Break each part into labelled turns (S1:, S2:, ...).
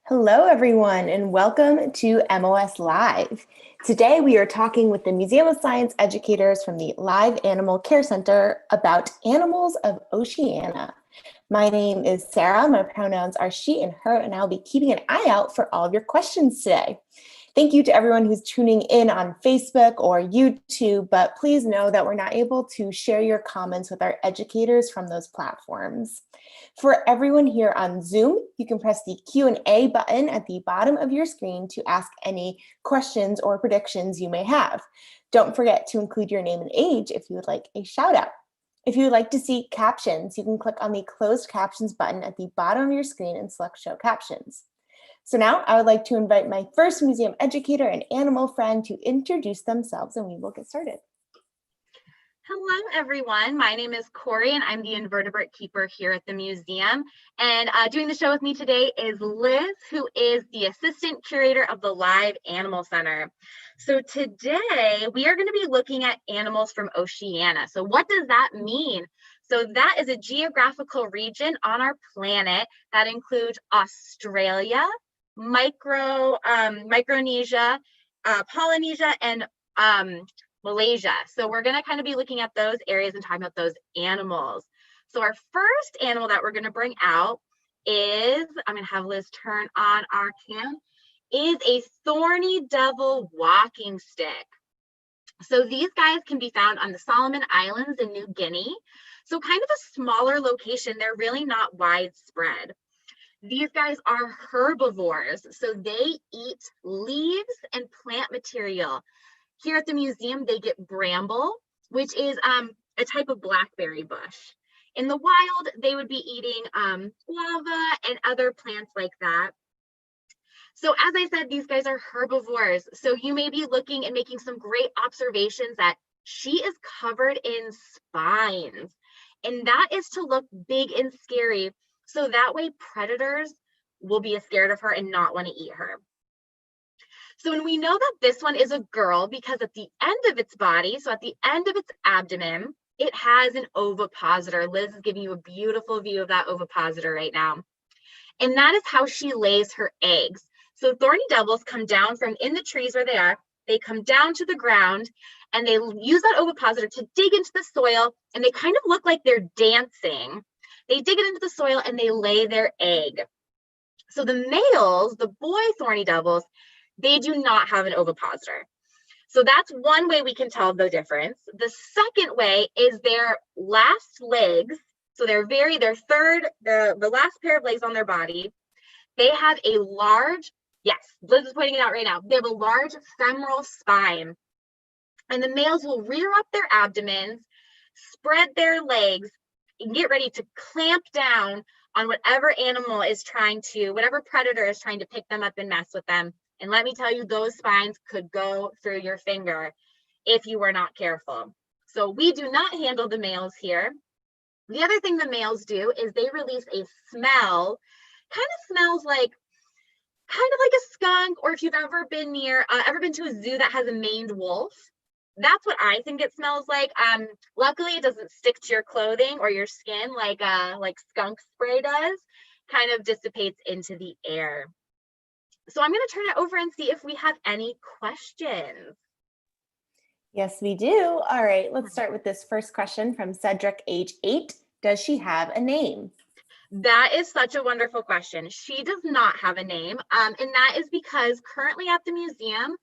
S1: Hello, everyone, and welcome to MOS Live. Today, we are talking with the Museum of Science educators from the Live Animal Care Center about animals of Oceania. My name is Sarah. My pronouns are she and her, and I'll be keeping an eye out for all of your questions today. Thank you to everyone who's tuning in on Facebook or YouTube, but please know that we're not able to share your comments with our educators from those platforms. For everyone here on Zoom, you can press the Q&A button at the bottom of your screen to ask any questions or predictions you may have. Don't forget to include your name and age if you would like a shout out. If you would like to see captions, you can click on the closed captions button at the bottom of your screen and select show captions. So now I would like to invite my first museum educator and animal friend to introduce themselves, and we will get started.
S2: Hello, everyone. My name is Corey, and I'm the invertebrate keeper here at the museum. And doing the show with me today is Liz, who is the assistant curator of the Live Animal Center. So today we are going to be looking at animals from Oceania. So what does that mean? So that is a geographical region on our planet that includes Australia, Micronesia, Polynesia, and Malaysia. So we're going to kind of be looking at those areas and talking about those animals. So our first animal that we're going to bring out is, I'm going to have Liz turn on our cam, is a thorny devil walking stick. So these guys can be found on the Solomon Islands in New Guinea. So kind of a smaller location. They're really not widespread. These guys are herbivores. So they eat leaves and plant material. Here at the museum, they get bramble, which is a type of blackberry bush. In the wild, they would be eating guava and other plants like that. So as I said, these guys are herbivores. So you may be looking and making some great observations that she is covered in spines. And that is to look big and scary. So that way predators will be scared of her and not want to eat her. So when we know that this one is a girl, because at the end of its body, so at the end of its abdomen, it has an ovipositor. Liz is giving you a beautiful view of that ovipositor right now. And that is how she lays her eggs. So thorny devils come down from in the trees where they are, they come down to the ground and they use that ovipositor to dig into the soil, and they kind of look like they're dancing. They dig it into the soil and they lay their egg. So the males, the boy thorny devils, they do not have an ovipositor. So that's one way we can tell the difference. The second way is their last legs. So their third, the last pair of legs on their body, they have a large, yes, Liz is pointing it out right now. They have a large femoral spine. And the males will rear up their abdomens, spread their legs, and get ready to clamp down on whatever animal is whatever predator is trying to pick them up and mess with them. And let me tell you, those spines could go through your finger if you were not careful. So we do not handle the males here. The other thing the males do is they release a smell, kind of like a skunk, or if you've ever been to a zoo that has a maned wolf, that's what I think it smells like. Luckily, it doesn't stick to your clothing or your skin like skunk spray does. Kind of dissipates into the air. So I'm going to turn it over and see if we have any questions.
S1: Yes, we do. All right, let's start with this first question from Cedric, age 8. Does she have a name?
S2: That is such a wonderful question. She does not have a name, and that is because currently at the museum,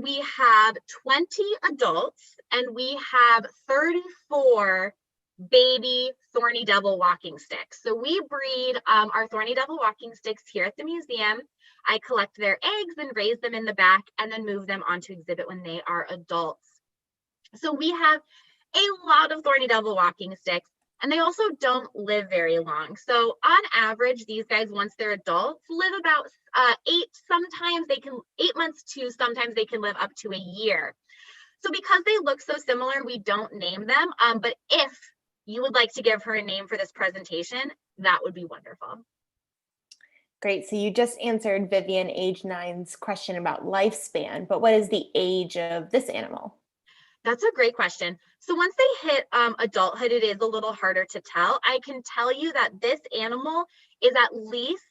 S2: we have 20 adults, and we have 34 baby thorny devil walking sticks. So we breed our thorny devil walking sticks here at the museum. I collect their eggs and raise them in the back and then move them onto exhibit when they are adults. So we have a lot of thorny devil walking sticks, and they also don't live very long. So on average, these guys, once they're adults, live about 8 months to sometimes they can live up to a year. So because they look so similar, we don't name them. But if you would like to give her a name for this presentation, that would be wonderful.
S1: Great. So you just answered Vivian, age 9's question about lifespan, but what is the age of this animal?
S2: That's a great question. So once they hit adulthood, it is a little harder to tell. I can tell you that this animal is at least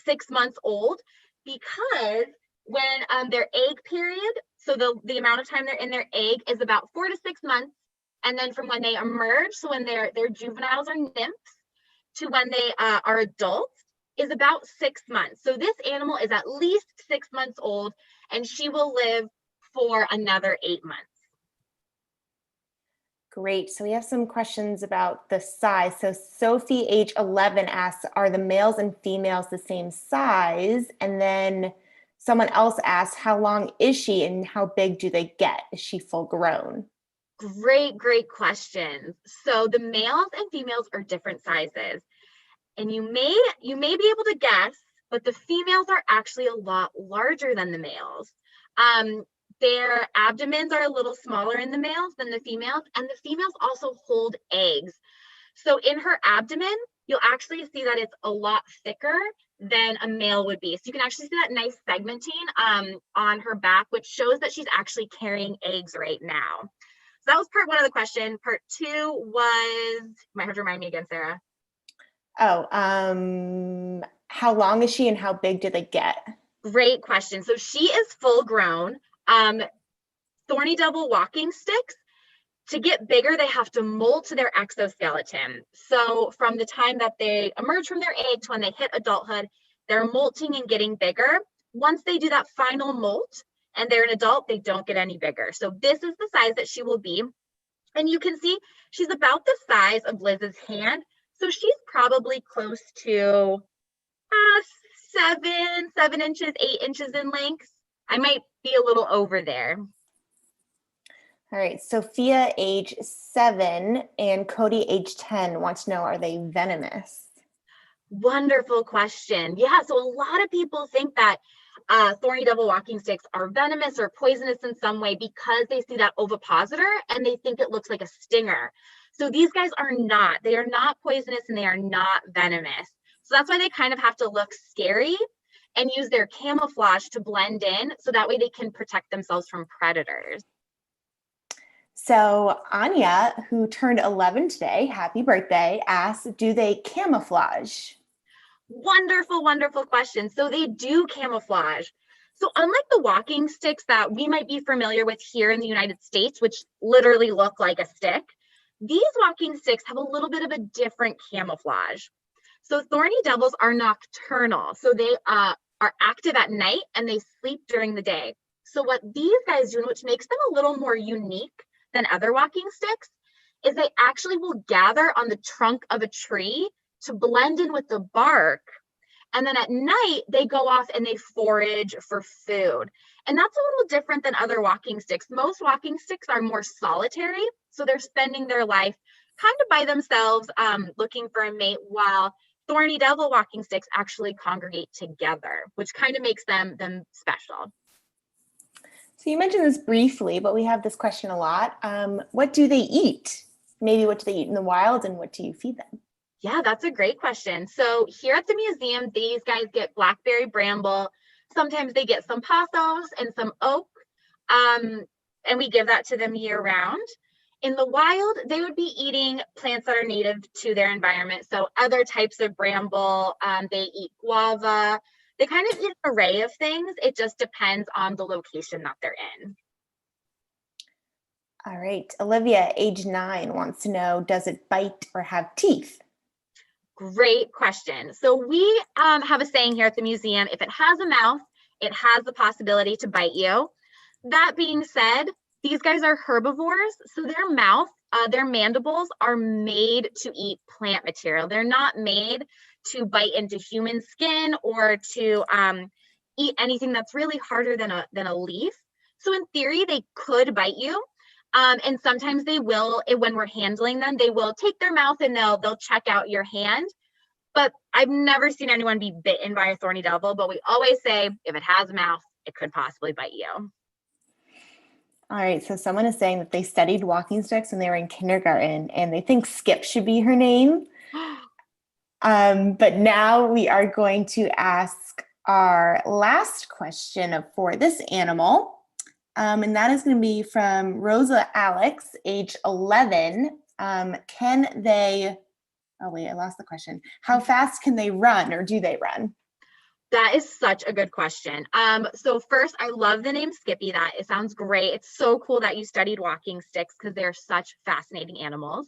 S2: 6 months old, because when their egg period, so the amount of time they're in their egg is about 4 to 6 months. And then from when they emerge, so when they're juveniles or nymphs, to when they are adults, is about 6 months. So this animal is at least 6 months old, and she will live for another 8 months.
S1: Great. So we have some questions about the size. So Sophie, age 11, asks, are the males and females the same size? And then someone else asks, how long is she and how big do they get? Is she full grown?
S2: Great questions. So the males and females are different sizes. And you may be able to guess, but the females are actually a lot larger than the males. Their abdomens are a little smaller in the males than the females, and the females also hold eggs. So in her abdomen, you'll actually see that it's a lot thicker than a male would be. So you can actually see that nice segmenting on her back, which shows that she's actually carrying eggs right now. So that was part one of the question. Part two was, you might have to remind me again, Sarah.
S1: Oh, how long is she and how big do they get?
S2: Great question. So she is full grown. Thorny devil walking sticks, to get bigger, they have to molt their exoskeleton. So from the time that they emerge from their egg to when they hit adulthood, they're molting and getting bigger. Once they do that final molt and they're an adult, they don't get any bigger. So this is the size that she will be. And you can see she's about the size of Liz's hand. So she's probably close to 7 inches, 8 inches in length. I might be a little over there.
S1: All right, Sophia, age 7, and Cody, age 10, wants to know, are they venomous?
S2: Wonderful question. Yeah, so a lot of people think that thorny devil walking sticks are venomous or poisonous in some way because they see that ovipositor and they think it looks like a stinger. So these guys are not. They are not poisonous and they are not venomous. So that's why they kind of have to look scary and use their camouflage to blend in, so that way they can protect themselves from predators.
S1: So Anya, who turned 11 today, happy birthday, asks, do they camouflage?
S2: Wonderful question. So they do camouflage. So unlike the walking sticks that we might be familiar with here in the United States, which literally look like a stick, these walking sticks have a little bit of a different camouflage. So thorny devils are nocturnal. So they are active at night and they sleep during the day. So what these guys do, which makes them a little more unique than other walking sticks, is they actually will gather on the trunk of a tree to blend in with the bark. And then at night, they go off and they forage for food. And that's a little different than other walking sticks. Most walking sticks are more solitary. So they're spending their life kind of by themselves, looking for a mate, while thorny devil walking sticks actually congregate together, which kind of makes them special.
S1: So you mentioned this briefly, but we have this question a lot. What do they eat? Maybe what do they eat in the wild and what do you feed them?
S2: Yeah, that's a great question. So here at the museum, these guys get blackberry bramble. Sometimes they get some pothos and some oak, and we give that to them year round. In the wild, they would be eating plants that are native to their environment. So other types of bramble, they eat guava. They kind of eat an array of things. It just depends on the location that they're in.
S1: All right, Olivia, age 9, wants to know, does it bite or have teeth?
S2: Great question. So we have a saying here at the museum: if it has a mouth, it has the possibility to bite you. That being said, these guys are herbivores, so their mouth, their mandibles are made to eat plant material. They're not made to bite into human skin or to eat anything that's really harder than a leaf. So in theory, they could bite you. And sometimes they will, when we're handling them, they will take their mouth and they'll check out your hand. But I've never seen anyone be bitten by a thorny devil, but we always say, if it has a mouth, it could possibly bite you.
S1: All right, so someone is saying that they studied walking sticks when they were in kindergarten and they think Skip should be her name. But now we are going to ask our last question for this animal. And that is going to be from Rosa Alex, age 11. Can they, oh wait, I lost the question. How fast can they run, or do they run?
S2: That is such a good question. So first, I love the name Skippy. It sounds great. It's so cool that you studied walking sticks because they're such fascinating animals.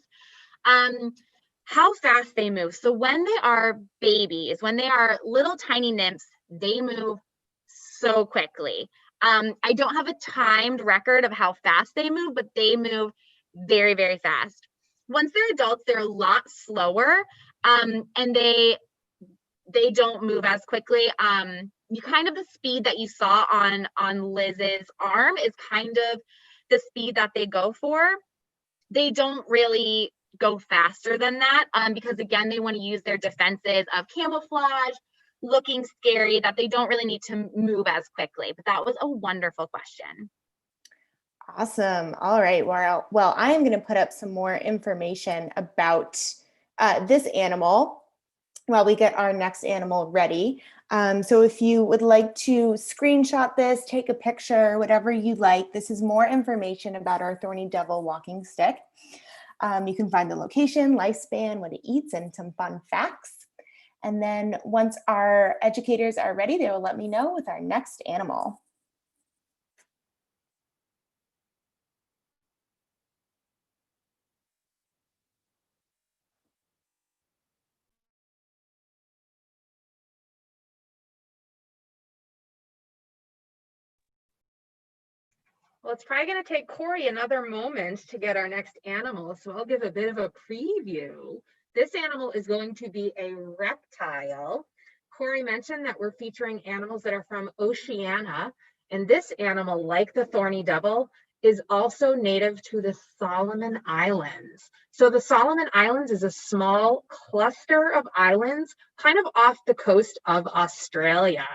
S2: How fast they move. So when they are babies, when they are little tiny nymphs, they move so quickly. I don't have a timed record of how fast they move, but they move very, very fast. Once they're adults, they're a lot slower, and they don't move as quickly. You kind of the speed that you saw on Liz's arm is kind of the speed that they go for. They don't really go faster than that, because again, they want to use their defenses of camouflage, looking scary, that they don't really need to move as quickly. But that was a wonderful question.
S1: Awesome. All right. Well, I am going to put up some more information about this animal while we get our next animal ready. So if you would like to screenshot this, take a picture, whatever you like, this is more information about our Thorny Devil walking stick. You can find the location, lifespan, what it eats, and some fun facts. And then once our educators are ready, they will let me know with our next animal.
S3: Well, it's probably going to take Corey another moment to get our next animal, so I'll give a bit of a preview. This animal is going to be a reptile. Corey mentioned that we're featuring animals that are from Oceania, and this animal, like the Thorny Devil, is also native to the Solomon Islands. So the Solomon Islands is a small cluster of islands kind of off the coast of Australia.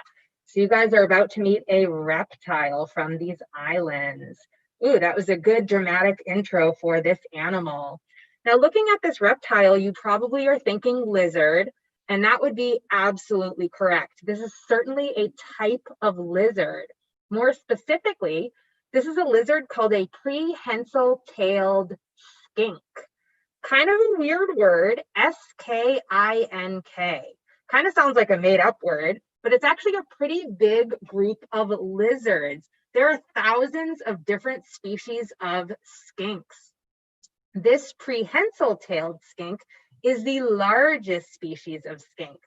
S3: So you guys are about to meet a reptile from these islands. Ooh, that was a good dramatic intro for this animal. Now, looking at this reptile, you probably are thinking lizard, and that would be absolutely correct. This is certainly a type of lizard. More specifically, this is a lizard called a prehensile-tailed skink. Kind of a weird word, S-K-I-N-K. Kind of sounds like a made-up word, but it's actually a pretty big group of lizards. There are thousands of different species of skinks. This prehensile-tailed skink is the largest species of skink.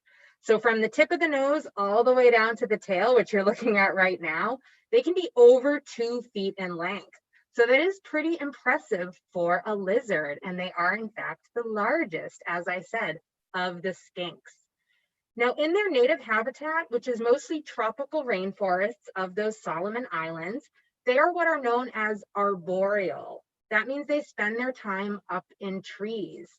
S3: So from the tip of the nose all the way down to the tail, which you're looking at right now, they can be over 2 feet in length. So that is pretty impressive for a lizard, and they are in fact the largest, as I said, of the skinks. Now, in their native habitat, which is mostly tropical rainforests of those Solomon Islands, they are what are known as arboreal. That means they spend their time up in trees.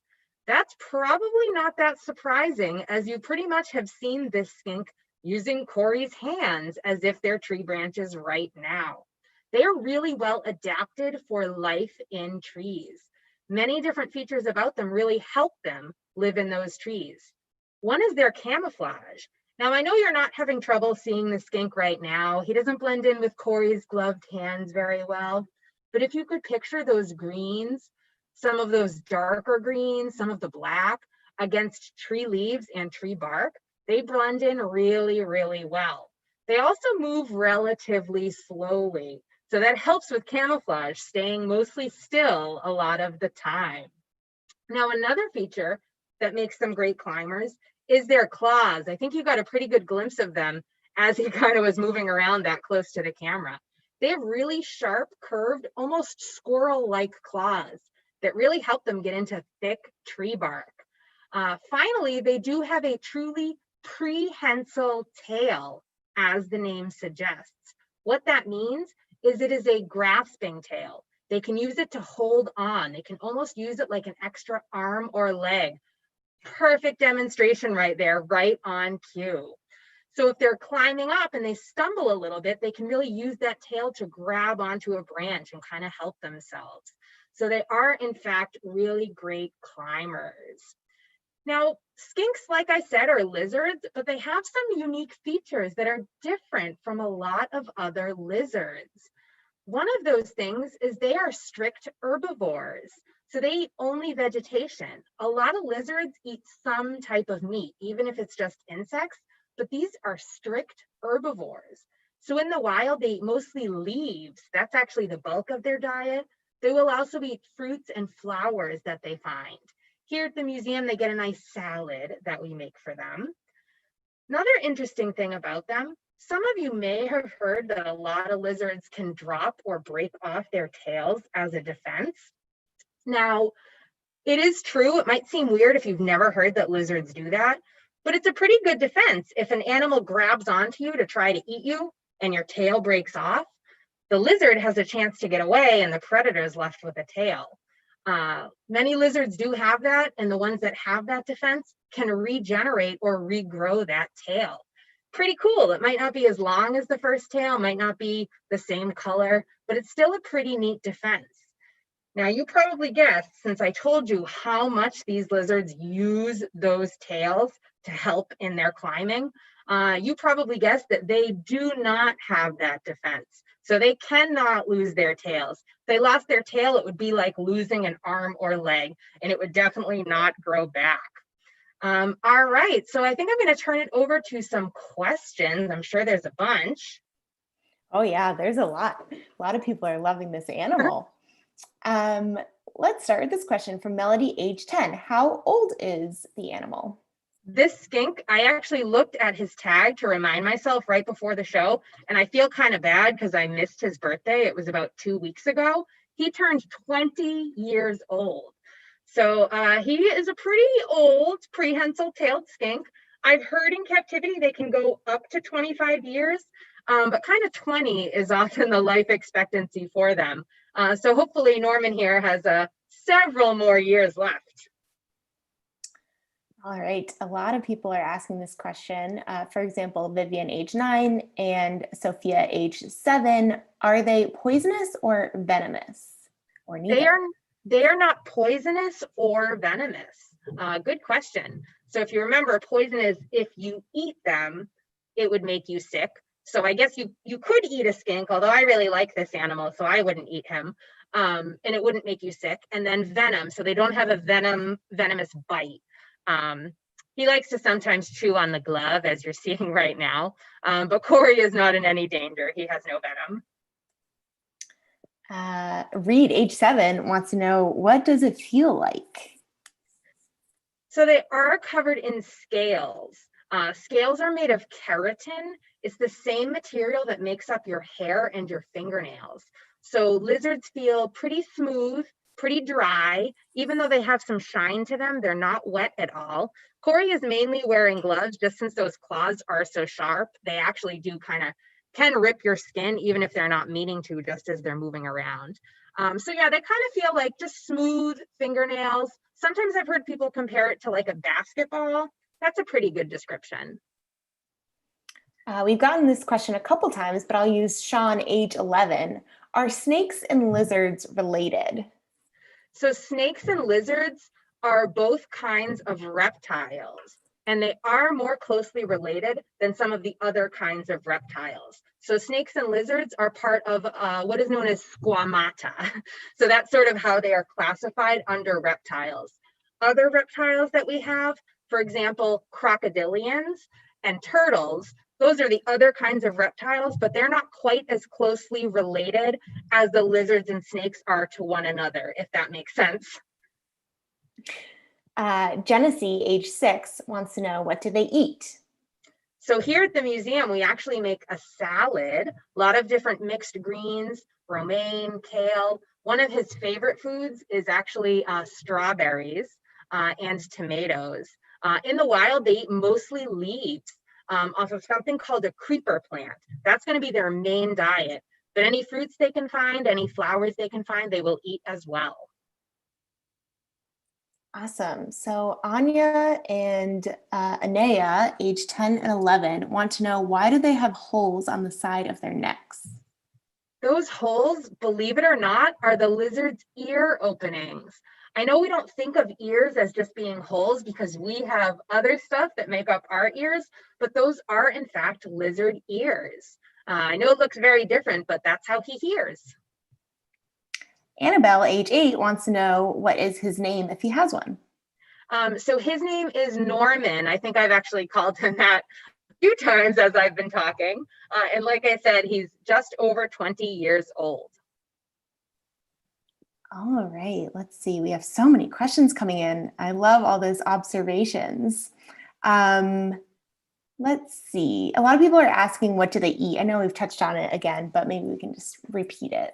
S3: That's probably not that surprising, as you pretty much have seen this skink using Corey's hands as if they're tree branches right now. They are really well adapted for life in trees. Many different features about them really help them live in those trees. One is their camouflage. Now, I know you're not having trouble seeing the skink right now. He doesn't blend in with Corey's gloved hands very well. But if you could picture those greens, some of those darker greens, some of the black against tree leaves and tree bark, they blend in really, really well. They also move relatively slowly. So that helps with camouflage, staying mostly still a lot of the time. Now, another feature that makes them great climbers is their claws. I think you got a pretty good glimpse of them as he kind of was moving around that close to the camera. They have really sharp, curved, almost squirrel-like claws that really help them get into thick tree bark. Finally, they do have a truly prehensile tail, as the name suggests. What that means is it is a grasping tail. They can use it to hold on. They can almost use it like an extra arm or leg. Perfect demonstration right there, right on cue. So if they're climbing up and they stumble a little bit, they can really use that tail to grab onto a branch and kind of help themselves. So they are, in fact, really great climbers. Now, skinks, like I said, are lizards, but they have some unique features that are different from a lot of other lizards. One of those things is they are strict herbivores. So they eat only vegetation. A lot of lizards eat some type of meat, even if it's just insects, but these are strict herbivores. So in the wild, they eat mostly leaves. That's actually the bulk of their diet. They will also eat fruits and flowers that they find. Here at the museum, they get a nice salad that we make for them. Another interesting thing about them, some of you may have heard that a lot of lizards can drop or break off their tails as a defense. Now, it is true. It might seem weird if you've never heard that lizards do that, but it's a pretty good defense. If an animal grabs onto you to try to eat you and your tail breaks off, the lizard has a chance to get away and the predator is left with a tail. Many lizards do have that, and the ones that have that defense can regenerate or regrow that tail. Pretty cool. It might not be as long as the first tail, might not be the same color, but it's still a pretty neat defense. Now, you probably guessed, since I told you how much these lizards use those tails to help in their climbing, you probably guessed that they do not have that defense. So they cannot lose their tails. If they lost their tail, it would be like losing an arm or leg, and it would definitely not grow back. All right, so I think I'm going to turn it over to some questions. I'm sure there's a bunch.
S1: Oh yeah, there's a lot. A lot of people are loving this animal. Let's start with this question from Melody, age 10. How old is the animal?
S3: This skink, I actually looked at his tag to remind myself right before the show, and I feel kind of bad because I missed his birthday. It was about 2 weeks ago. He turned 20 years old. So he is a pretty old prehensile tailed skink. I've heard in captivity they can go up to 25 years, but kind of 20 is often the life expectancy for them. So hopefully Norman here has several more years left.
S1: All right, a lot of people are asking this question. For example, Vivian, age 9, and Sophia, age 7. Are they poisonous or venomous, or neither?
S3: They are not poisonous or venomous. Good question. So if you remember, poison is if you eat them, it would make you sick. So I guess you could eat a skink, although I really like this animal, so I wouldn't eat him. And it wouldn't make you sick. And then venom, so they don't have a venomous bite. He likes to sometimes chew on the glove, as you're seeing right now, but Corey is not in any danger. He has no venom.
S1: Reed, age 7, wants to know, what does it feel like?
S3: So they are covered in scales. Scales are made of keratin. It's the same material that makes up your hair and your fingernails. So lizards feel pretty smooth, pretty dry. Even though they have some shine to them, they're not wet at all. Corey is mainly wearing gloves just since those claws are so sharp. They actually do can rip your skin even if they're not meaning to, just as they're moving around. So yeah, they kind of feel like just smooth fingernails. Sometimes I've heard people compare it to like a basketball. That's a pretty good description.
S1: We've gotten this question a couple times, but I'll use Sean, age 11. Are snakes and lizards related?
S3: So snakes and lizards are both kinds of reptiles, and they are more closely related than some of the other kinds of reptiles. So snakes and lizards are part of what is known as squamata. So that's sort of how they are classified under reptiles. Other reptiles that we have, for example, crocodilians and turtles, those are the other kinds of reptiles, but they're not quite as closely related as the lizards and snakes are to one another, if that makes sense.
S1: Genesee, age 6, wants to know, what do they eat?
S3: So here at the museum, we actually make a salad, a lot of different mixed greens, romaine, kale. One of his favorite foods is actually strawberries and tomatoes. In the wild, they eat mostly leaves off of something called a creeper plant. That's going to be their main diet. But any fruits they can find, any flowers they can find, they will eat as well.
S1: Awesome. So Anya and Anea, age 10 and 11, want to know, why do they have holes on the side of their necks?
S3: Those holes, believe it or not, are the lizard's ear openings. I know we don't think of ears as just being holes because we have other stuff that make up our ears, but those are in fact lizard ears. I know it looks very different, but that's how he hears.
S1: Annabelle, age 8, wants to know, what is his name if he has one?
S3: So his name is Norman. I think I've actually called him that few times as I've been talking. And like I said, he's just over 20 years old.
S1: All right, let's see. We have so many questions coming in. I love all those observations. Let's see. A lot of people are asking, what do they eat? I know we've touched on it again, but maybe we can just repeat it.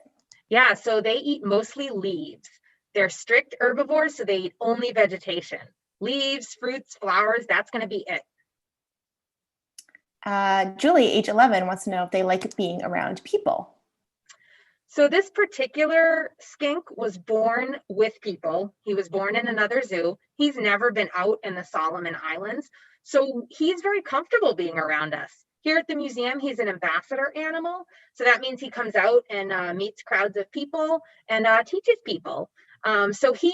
S3: Yeah, so they eat mostly leaves. They're strict herbivores, so they eat only vegetation. Leaves, fruits, flowers, that's going to be it.
S1: Julie, age 11, wants to know if they like being around people.
S3: So this particular skink was born with people. He was born in another zoo. He's never been out in the Solomon Islands. So he's very comfortable being around us. Here at the museum, he's an ambassador animal. So that means he comes out and meets crowds of people and teaches people. So he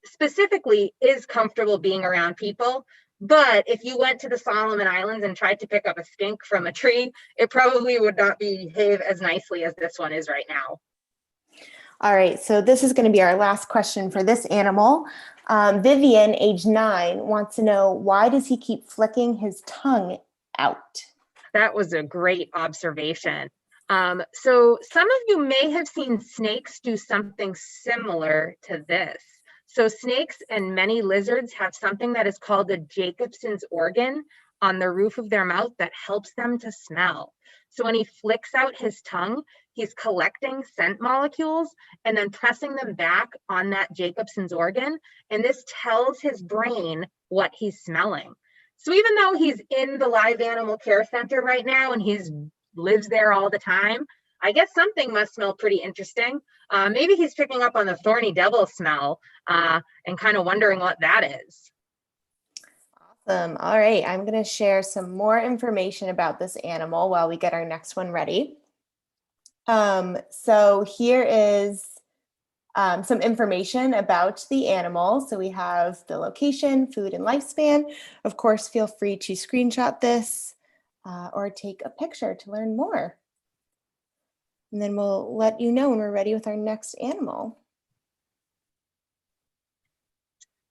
S3: specifically is comfortable being around people. But if you went to the Solomon Islands and tried to pick up a skink from a tree, it probably would not behave as nicely as this one is right now.
S1: All right, so this is going to be our last question for this animal. Vivian, age 9, wants to know, why does he keep flicking his tongue out?
S3: That was a great observation. So some of you may have seen snakes do something similar to this. So snakes and many lizards have something that is called a Jacobson's organ on the roof of their mouth that helps them to smell. So when he flicks out his tongue, he's collecting scent molecules and then pressing them back on that Jacobson's organ. And this tells his brain what he's smelling. So even though he's in the live animal care center right now and he lives there all the time, I guess something must smell pretty interesting. Maybe he's picking up on the Thorny Devils smell and kind of wondering what that is.
S1: Awesome. All right, I'm going to share some more information about this animal while we get our next one ready. So here is some information about the animal. So we have the location, food, and lifespan. Of course, feel free to screenshot this or take a picture to learn more. And then we'll let you know when we're ready with our next animal.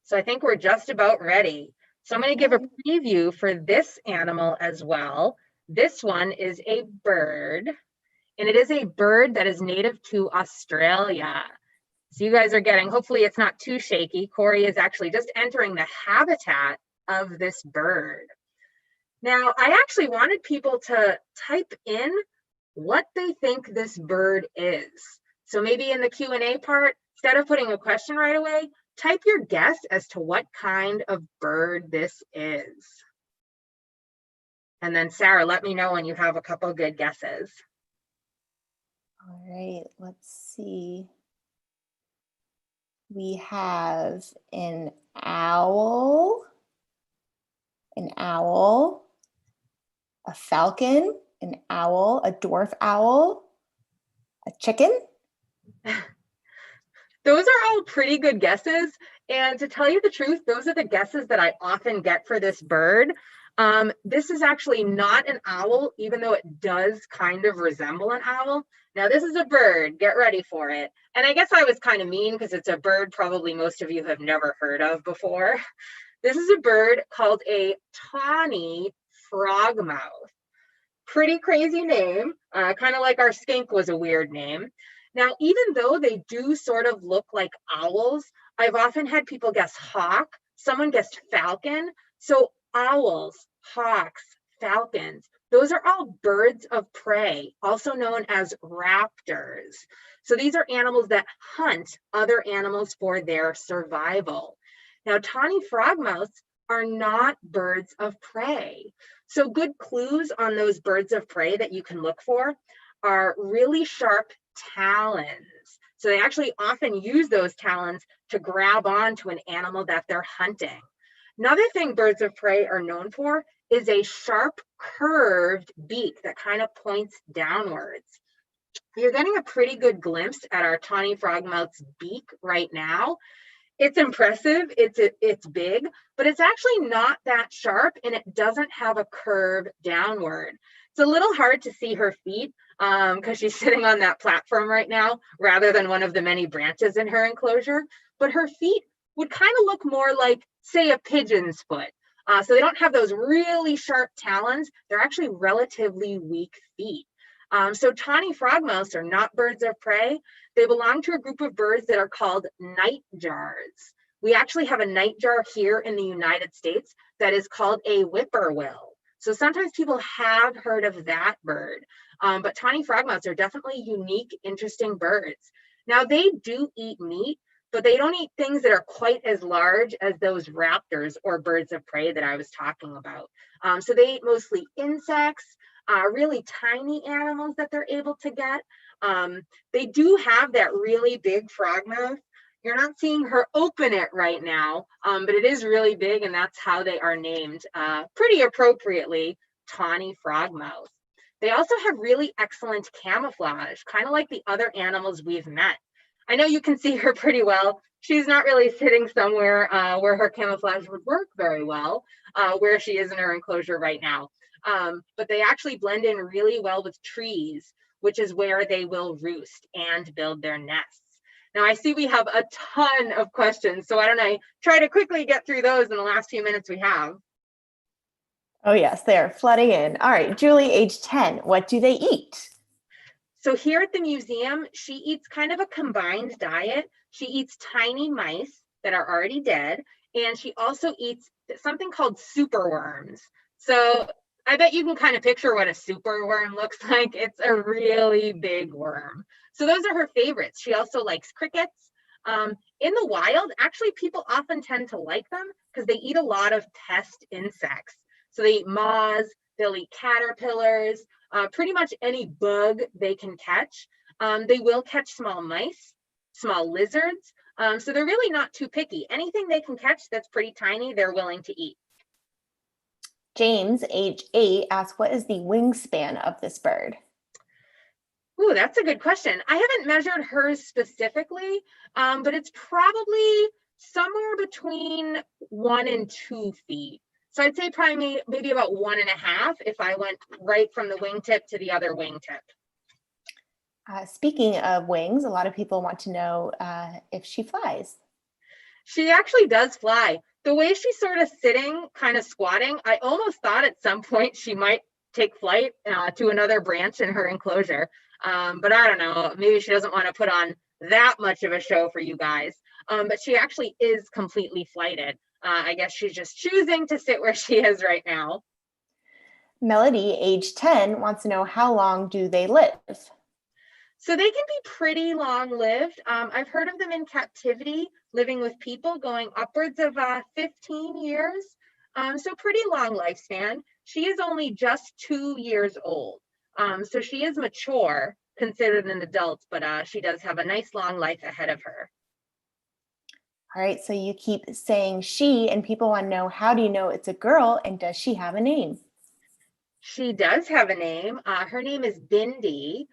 S3: So I think we're just about ready. So I'm going to give a preview for this animal as well. This one is a bird, and it is a bird that is native to Australia. So you guys are getting, hopefully it's not too shaky. Corey is actually just entering the habitat of this bird. Now, I actually wanted people to type in what they think this bird is. So maybe in the Q&A part, instead of putting a question right away, type your guess as to what kind of bird this is. And then Sarah, let me know when you have a couple good guesses.
S1: All right, let's see. We have an owl, a falcon, an owl, a dwarf owl, a chicken.
S3: Those are all pretty good guesses. And to tell you the truth, those are the guesses that I often get for this bird. This is actually not an owl, even though it does kind of resemble an owl. Now, this is a bird. Get ready for it. And I guess I was kind of mean because it's a bird probably most of you have never heard of before. This is a bird called a Tawny Frogmouth. Pretty crazy name, kind of like our skink was a weird name. Now, even though they do sort of look like owls, I've often had people guess hawk. Someone guessed falcon. So owls, hawks, falcons, those are all birds of prey, also known as raptors. So these are animals that hunt other animals for their survival. Now, tawny frogmouths are not birds of prey. So good clues on those birds of prey that you can look for are really sharp talons. So they actually often use those talons to grab onto an animal that they're hunting. Another thing birds of prey are known for is a sharp curved beak that kind of points downwards. You're getting a pretty good glimpse at our tawny frogmouth's beak right now. It's impressive, it's big, but it's actually not that sharp and it doesn't have a curve downward. It's a little hard to see her feet because she's sitting on that platform right now rather than one of the many branches in her enclosure, but her feet would kind of look more like, say, a pigeon's foot. So they don't have those really sharp talons. They're actually relatively weak feet. So tawny frogmouths are not birds of prey. They belong to a group of birds that are called nightjars. We actually have a nightjar here in the United States that is called a whippoorwill. So sometimes people have heard of that bird, but tawny frogmouths are definitely unique, interesting birds. Now they do eat meat, but they don't eat things that are quite as large as those raptors or birds of prey that I was talking about. So they eat mostly insects, really tiny animals that they're able to get. They do have that really big frog mouth. You're not seeing her open it right now, but it is really big, and that's how they are named pretty appropriately, Tawny Frogmouth. They also have really excellent camouflage, kind of like the other animals we've met. I know you can see her pretty well. She's not really sitting somewhere where her camouflage would work very well, where she is in her enclosure right now. But they actually blend in really well with trees, which is where they will roost and build their nests. Now I see we have a ton of questions, so why don't I try to quickly get through those in the last few minutes we have.
S1: Oh yes, they're flooding in. All right, Julie, age 10, what do they eat?
S3: So here at the museum, she eats kind of a combined diet. She eats tiny mice that are already dead, and she also eats something called superworms. So I bet you can kind of picture what a superworm looks like. It's a really big worm. So those are her favorites. She also likes crickets. In the wild, actually, people often tend to like them because they eat a lot of pest insects. So they eat moths, they'll eat caterpillars, pretty much any bug they can catch. They will catch small mice, small lizards. So they're really not too picky. Anything they can catch that's pretty tiny, they're willing to eat.
S1: James, age 8, asks, what is the wingspan of this bird?
S3: Ooh, that's a good question. I haven't measured hers specifically, but it's probably somewhere between 1 and 2 feet. So I'd say probably maybe about 1.5 if I went right from the wingtip to the other wingtip.
S1: Speaking of wings, a lot of people want to know if she flies.
S3: She actually does fly. The way she's sort of sitting, kind of squatting, I almost thought at some point she might take flight to another branch in her enclosure. But I don't know, maybe she doesn't want to put on that much of a show for you guys. But she actually is completely flighted. I guess she's just choosing to sit where she is right now.
S1: Melody, age 10, wants to know how long do they live?
S3: So they can be pretty long-lived. I've heard of them in captivity, living with people, going upwards of 15 years. So pretty long lifespan. She is only just 2 years old. So she is mature, considered an adult, but she does have a nice long life ahead of her.
S1: All right, so you keep saying she, and people want to know, how do you know it's a girl, and does she have a name?
S3: She does have a name. Her name is Bindi.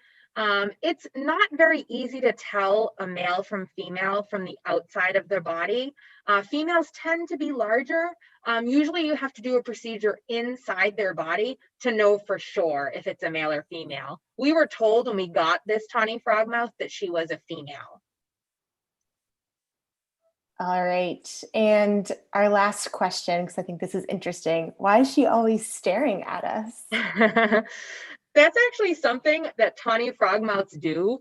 S3: It's not very easy to tell a male from female from the outside of their body. Females tend to be larger. Usually you have to do a procedure inside their body to know for sure if it's a male or female. We were told when we got this tawny frogmouth that she was a female.
S1: All right, and our last question, because I think this is interesting. Why is she always staring at us?
S3: That's actually something that tawny frogmouths do.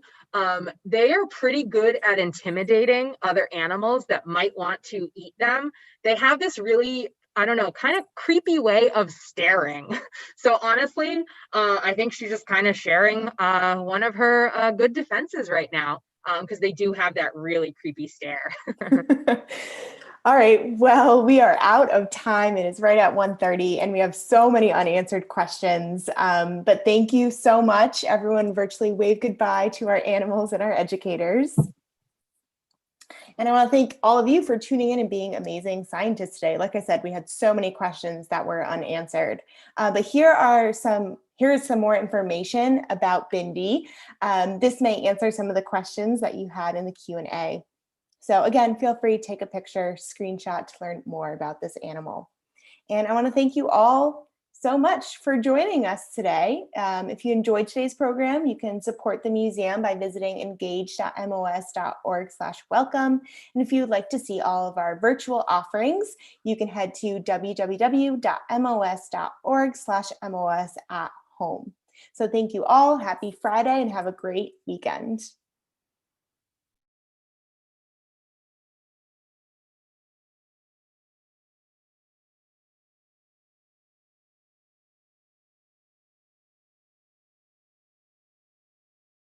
S3: They are pretty good at intimidating other animals that might want to eat them. They have this really, I don't know, kind of creepy way of staring. So honestly, I think she's just kind of sharing one of her good defenses right now, because they do have that really creepy stare.
S1: All right, well, we are out of time. It is right at 1:30, and we have so many unanswered questions. But thank you so much. Everyone virtually wave goodbye to our animals and our educators. And I want to thank all of you for tuning in and being amazing scientists today. Like I said, we had so many questions that were unanswered. But here's some more information about Bindi. This may answer some of the questions that you had in the Q&A. So again, feel free to take a picture, screenshot to learn more about this animal. And I want to thank you all so much for joining us today. If you enjoyed today's program, you can support the museum by visiting engage.mos.org/welcome. And if you would like to see all of our virtual offerings, you can head to www.mos.org/mos@home. So thank you all. Happy Friday and have a great weekend.